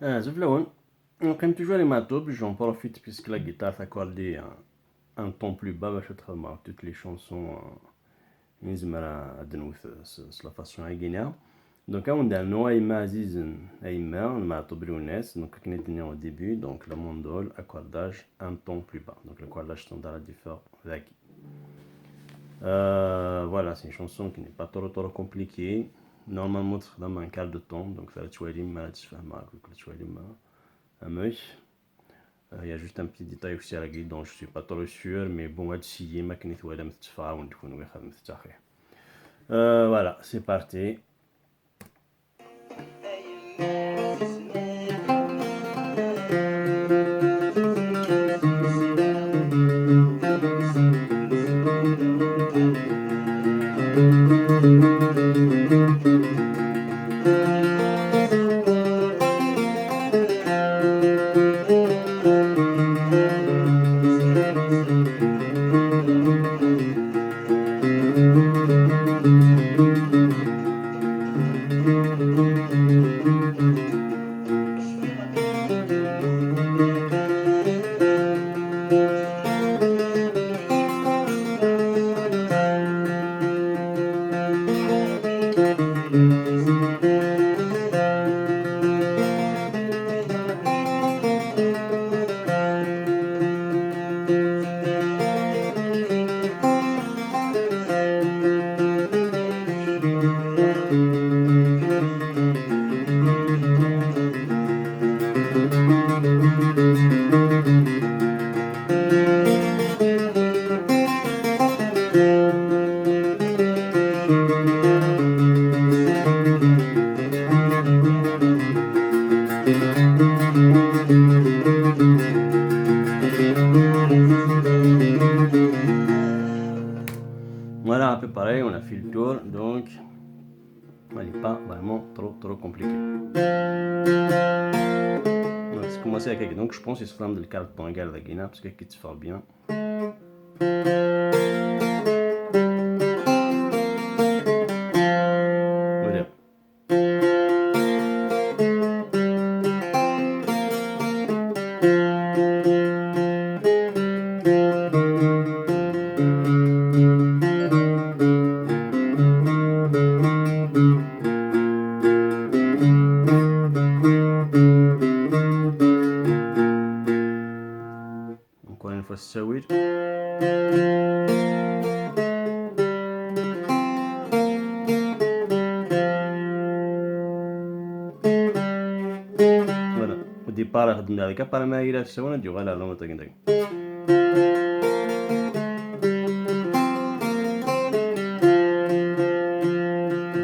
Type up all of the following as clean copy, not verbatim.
Zuf Laouen, quand tu joues les matobs, j'en profite puisque la guitare t'accorde un ton plus bas, bah, je trouve toutes les chansons نزمر أدنوث la façon à Guinée. Donc on a no Aïma Aziz Aïma, on m'a tobri الناس, donc comme on a au début, donc le mondol, accordage, un ton plus bas. Donc l'accordage standard diffère avec. Voilà, c'est une chanson qui n'est pas trop compliquée. Normalement, c'est dans un quart de ton, donc ça va être chouette, mais tu fais mal, chouette, il y a juste un petit détail aussi à la guide dont je suis pas trop sûr, mais bon, on va essayer, ma كنت ولا متفاهم تكون واخد مستخي. Voilà, c'est parti. Voilà, un peu pareil, on a fait le tour, donc elle n'est pas vraiment trop compliquée. On va commencer avec donc je pense que c'est de le carton égal de Guinée parce que qui te fait bien. Voilà. Encore une fois, c'est ça, oui. Voilà. Au départ, خدمنا عليك para ما إلى سوينا ديو غالا لون تاعنا.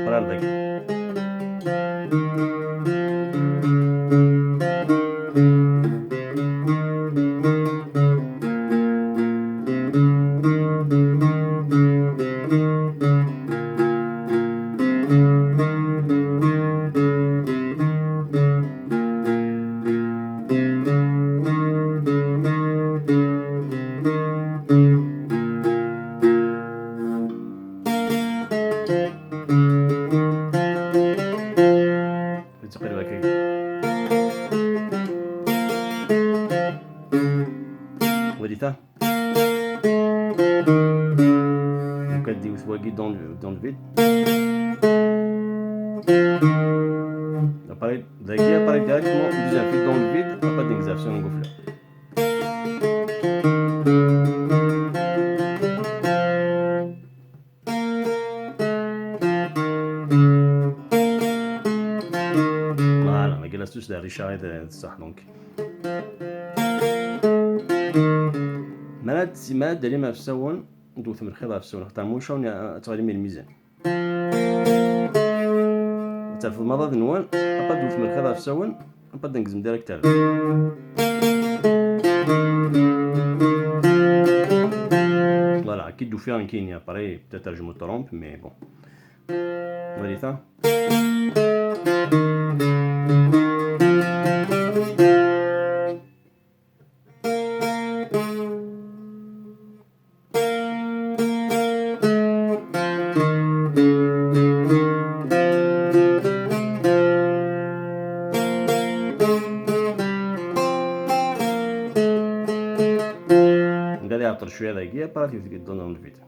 Para الدك. تقريبا كي. وديتها. وكدي وثواقي dans le vide. L'appareil, l'appareil apparaît directement déjà fait dans le vide, pas d'exercice en gonfleur. Voilà, on a l'astuce de Richard et ça donc. مالات سمات دليل ما في سون دوث من الخضار في سون اختار موشون تغير من الميزان تعرف المرض نوال ابا دوث من الخضار في سون ابا نقزم ديريكت على فوالا اكيد دو فيها كاين يا باري بتاتا جو مو ترومب مي بون وليتا نقدر يعطر شوية ذاكية براتي تقدر الفيديو.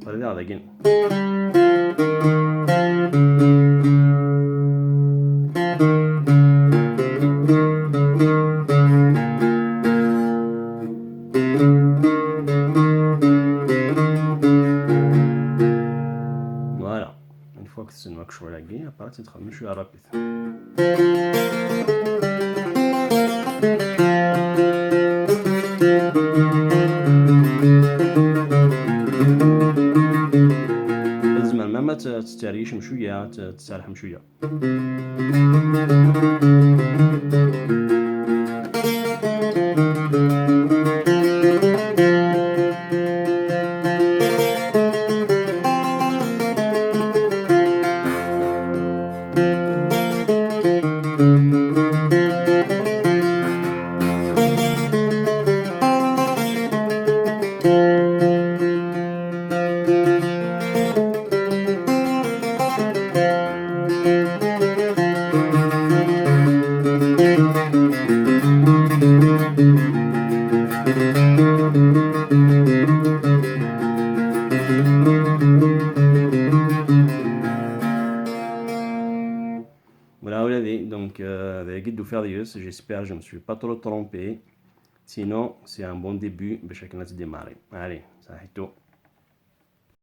فريدة again. Voilà, une fois que c'est une marque la guille, après tu te je suis rapide. لازم ما تستريش شوية تسرحم شوية. Voilà, donc j'espère que je ne me suis pas trop trompé. Sinon, c'est un bon début de chacun de démarrer. Allez, ça c'est tout.